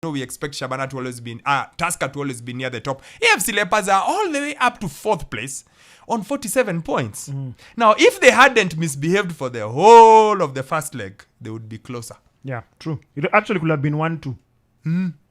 we expect Shabana to always be Tusker to always be near the top. AFC Leopards are all the way up to 4th place on 47 points. Now, if they hadn't misbehaved for the whole of the first leg, they would be closer. Yeah, true. It actually could have been 1-2.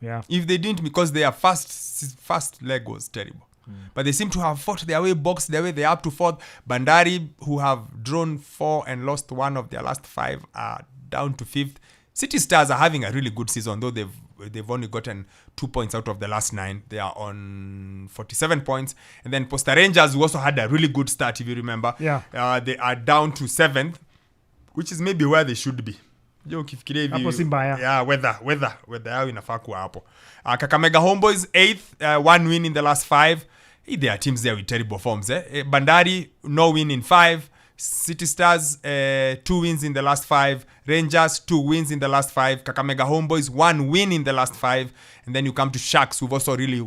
Yeah. If they didn't, because their first leg was terrible. But they seem to have fought their way, boxed their way. They're up to 4th. Bandari, who have drawn 4 and lost 1 of their last 5, are down to 5th. City Stars are having a really good season, though they've only gotten 2 points out of the last 9. They are on 47 points. And then Posta Rangers, who also had a really good start, if you remember. Yeah. They are down to 7th, which is maybe where they should be. Hapo si mbaya. Yeah, weather yao inafaa kuwa hapo. Kakamega Homeboys 8th, 1 win in the last 5. There are teams there with terrible forms. Bandari, no win in 5. City Stars, 2 wins in the last 5. Rangers, 2 wins in the last 5. Kakamega Homeboys, 1 win in the last 5. And then you come to Sharks, who've also really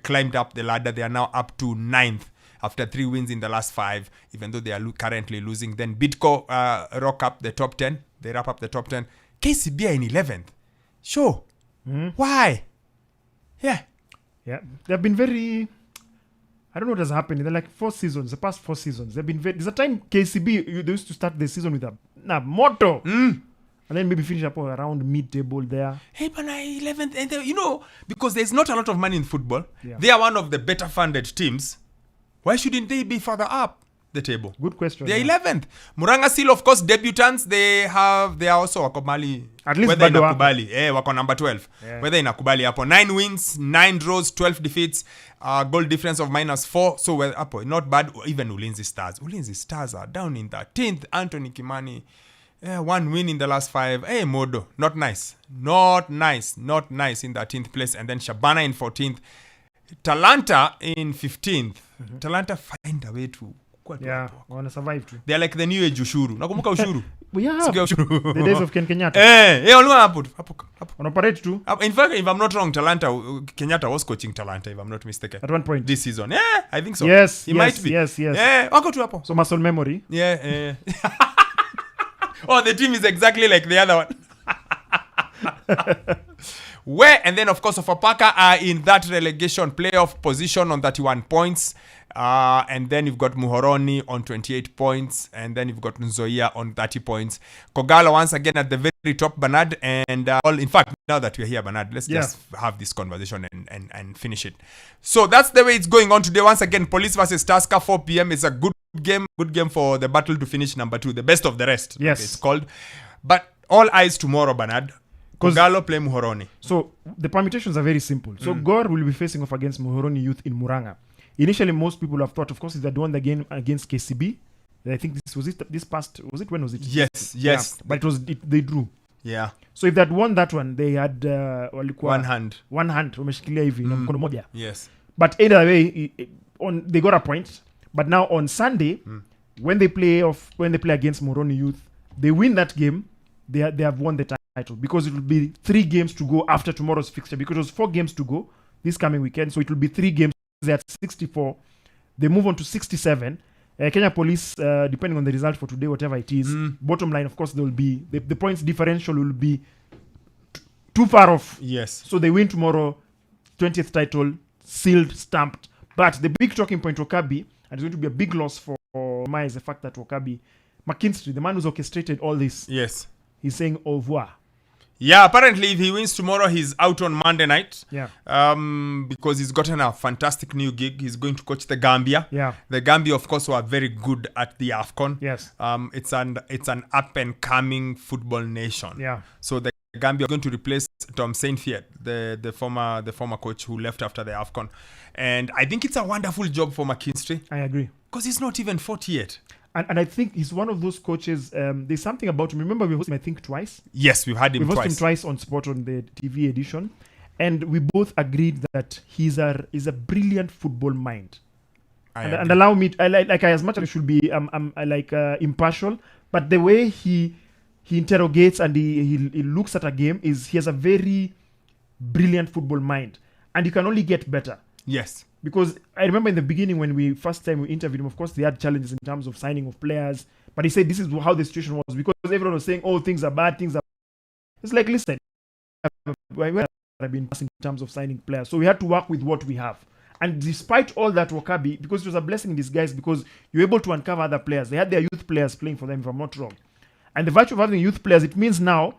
climbed up the ladder. They are now up to 9th after 3 wins in the last 5, even though they are currently losing. Then Bidco rock up the top 10. They wrap up the top 10. KCB are in 11th. Sure. Why? Yeah. They've been very... I don't know what has happened. They're like 4 seasons, the past 4 seasons. They've been very... There's a time KCB, they used to start the season with a motto. And then maybe finish up around mid-table there. Hey, but 11th. And because there's not a lot of money in football. Yeah. They are one of the better funded teams. Why shouldn't they be further up the table? Good question. They're 11th. Muranga still, of course, debutants. They are also wakobali. At least whether bado inakubali. Wako number 12. Yeah. Whether inakubali hapo. 9 wins, 9 draws, 12 defeats. Goal difference of -4. So well, hapo, not bad. Even Ulinzi Stars. Ulinzi Stars are down in 13th. Anthony Kimani. 1 win in the last 5. Hey, Modo. Not nice. Not nice in 13th place. And then Shabana in 14th. Talanta in 15th. Talanta find a way to... wanna survive too. They're like the new age ushuru. Nakumbuka ushuru? Ushuru. The days of Ken Kenyatta. Walikuwa hapo. On operate too. In fact, if I'm not wrong, Talanta, Kenyatta was coaching Talanta, if I'm not mistaken. At one point. This season. Yeah, I think so. Yes, he might be. Yes. Wako tu hapo. So muscle memory. Yeah. Oh, the team is exactly like the other one. And then, of course, Sofapaka are in that relegation playoff position on 31 points. And then you've got Muhoroni on 28 points. And then you've got Nzoia on 30 points. Kogalo once again at the very top, Bernard. And in fact, now that we're here, Bernard, let's just have this conversation and finish it. So that's the way it's going on today. Once again, Police versus Tusker, 4 p.m. It's a good game for the battle to finish number 2. The best of the rest. Yes. It's called. But all eyes tomorrow, Bernard. Kogalo play Muhoroni. So the permutations are very simple. So Gor will be facing off against Muhoroni Youth in Muranga. Initially, most people have thought, of course, they'd won the game against KCB. I think when was it? Yes. Yeah, but they drew. Yeah. So if they'd won that one, they had one hand. Wameshikilia hivi na mkono moja. Yes. But either way, they got a point. But now on Sunday, when they play against Muhoroni Youth, they win that game. They have won the title because it will be 3 games to go after tomorrow's fixture, because it was 4 games to go this coming weekend. So it will be 3 games. They're at 64. They move on to 67. Kenya Police, depending on the result for today, whatever it is, bottom line, of course, there will be the points differential will be too far off. Yes. So they win tomorrow, 20th title, sealed, stamped. But the big talking point, Wokabi, and it's going to be a big loss for Mahia, is the fact that Wokabi, Kinstry, the man who's orchestrated all this, yes, he's saying au revoir. Yeah, apparently if he wins tomorrow, he's out on Monday night. Yeah. Because he's gotten a fantastic new gig. He's going to coach the Gambia. Yeah. The Gambia, of course, were very good at the AFCON. Yes. It's an up and coming football nation. Yeah. So the Gambia are going to replace Tom Saintfiet, the former coach who left after the AFCON. And I think it's a wonderful job for Kinstry. I agree. Because he's not even 40 yet. And I think he's one of those coaches. There's something about him. Remember, we hosted him, I think, twice. Yes, we've had him twice. We hosted him twice on Sport on the TV edition, and we both agreed that he's a brilliant football mind. And allow me, as much as I should be, impartial, but the way he interrogates and he looks at a game he has a very brilliant football mind, and you can only get better. Yes. Because I remember in the beginning when first time we interviewed him, of course, they had challenges in terms of signing of players. But he said this is how the situation was, because everyone was saying, oh, things are bad, things are... It's like, listen, have been passing in terms of signing players. So we had to work with what we have. And despite all that, Wokabi, because it was a blessing in disguise, because you're able to uncover other players. They had their youth players playing for them, if I'm not wrong. And the virtue of having youth players, it means now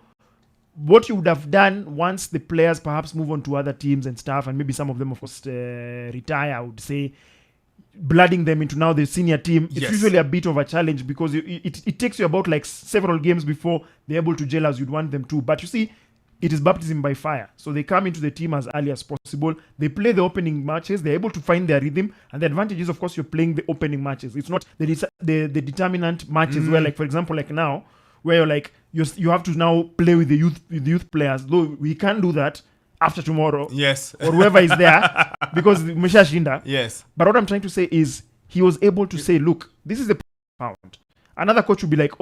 what you would have done once the players perhaps move on to other teams and stuff, and maybe some of them, of course, retire, I would say, blooding them into now the senior team, it's usually a bit of a challenge, because it takes you about like several games before they're able to gel as you'd want them to. But you see, it is baptism by fire. So they come into the team as early as possible. They play the opening matches. They're able to find their rhythm. And the advantage is, of course, you're playing the opening matches. It's not the determinant matches where, like, for example, like now, where you're like, you have to now play with the youth players. Though we can't do that after tomorrow. Yes. Or whoever is there, because Misha Shinda. Yes. But what I'm trying to say is, he was able to say, look, this is the pound. Another coach will be like,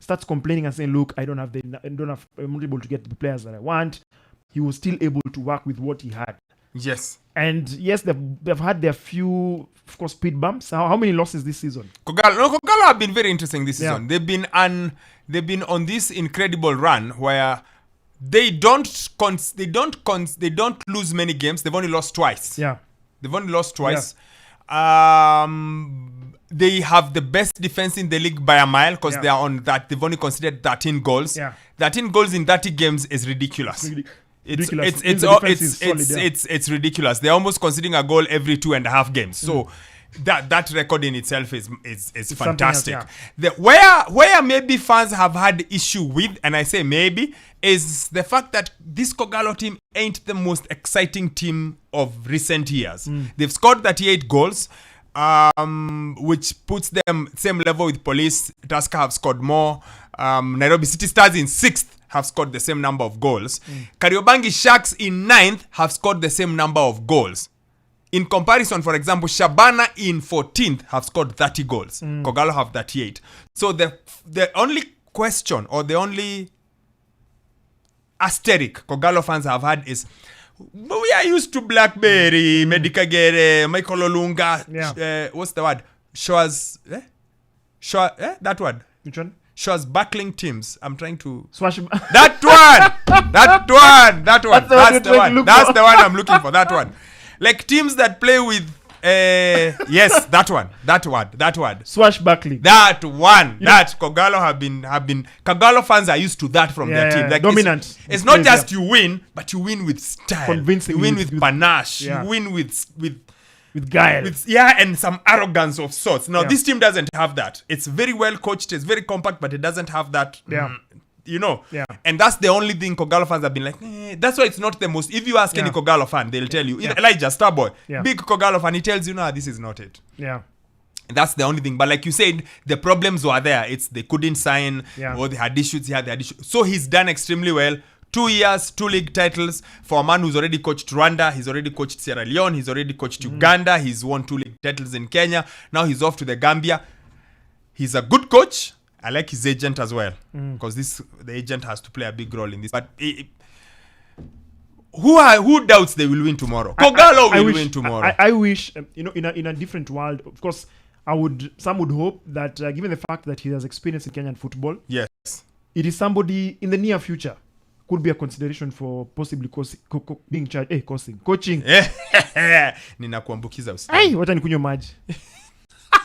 starts complaining and saying, look, I'm not able to get the players that I want. He was still able to work with what he had. Yes. And yes, they've had their few, of course, speed bumps. How many losses this season? Kogalo have been very interesting this season. They've been on this incredible run where they don't lose many games. They've only lost twice. Yeah. They've only lost twice. Yeah. They have the best defense in the league by a mile, because they are on that. They've only conceded 13 goals. Yeah. 13 goals in 30 games is ridiculous. It's ridiculous. They're almost conceding a goal every 2.5 games. So that record in itself is fantastic. Else, yeah. Where maybe fans have had issue with, and I say maybe, is the fact that this Kogalo team ain't the most exciting team of recent years. They've scored 38 goals. Which puts them same level with Police. Tusker have scored more. Nairobi City Stars in 6th have scored the same number of goals. Kariobangi Sharks in 9th have scored the same number of goals. In comparison, for example, Shabana in 14th have scored 30 goals. Kogalo have 38. So the only question, or the only asterisk Kogalo fans have had is, we are used to Blackberry, Medikagere, Michael Olunga. Yeah. What's the word? That word. Which one? Shows buckling teams. I'm trying to swash. That one. That's the one I'm looking for. That one. Like teams that play with. Yes, that one. That word. Swashbuckling. That one. That Kogalo have been. Kogalo fans are used to that from their team. Like dominant. It's not just you win, but you win with style. Convincing. You win with panache. You win with guile. And some arrogance of sorts. Now this team doesn't have that. It's very well coached. It's very compact, but it doesn't have that. And that's the only thing Kogalo fans have been like, that's why it's not the most. If you ask any Kogalo fan, they'll tell you. Elijah Starboy, big Kogalo fan, he tells you, this is not it. Yeah. That's the only thing. But like you said, the problems were there. It's they couldn't sign, or they had issues. He had issues. So he's done extremely well. 2 years, 2 league titles for a man who's already coached Rwanda. He's already coached Sierra Leone. He's already coached Uganda. He's won 2 league titles in Kenya. Now he's off to the Gambia. He's a good coach. I like his agent as well, because the agent has to play a big role in this. But who doubts they will win tomorrow? Kogalo will win tomorrow. I wish, in a different world. Of course, some would hope that given the fact that he has experience in Kenyan football, yes, it is somebody in the near future could be a consideration for possibly being coaching. Ninakuambukiza usiku. Ai, wacha nikunywe maji.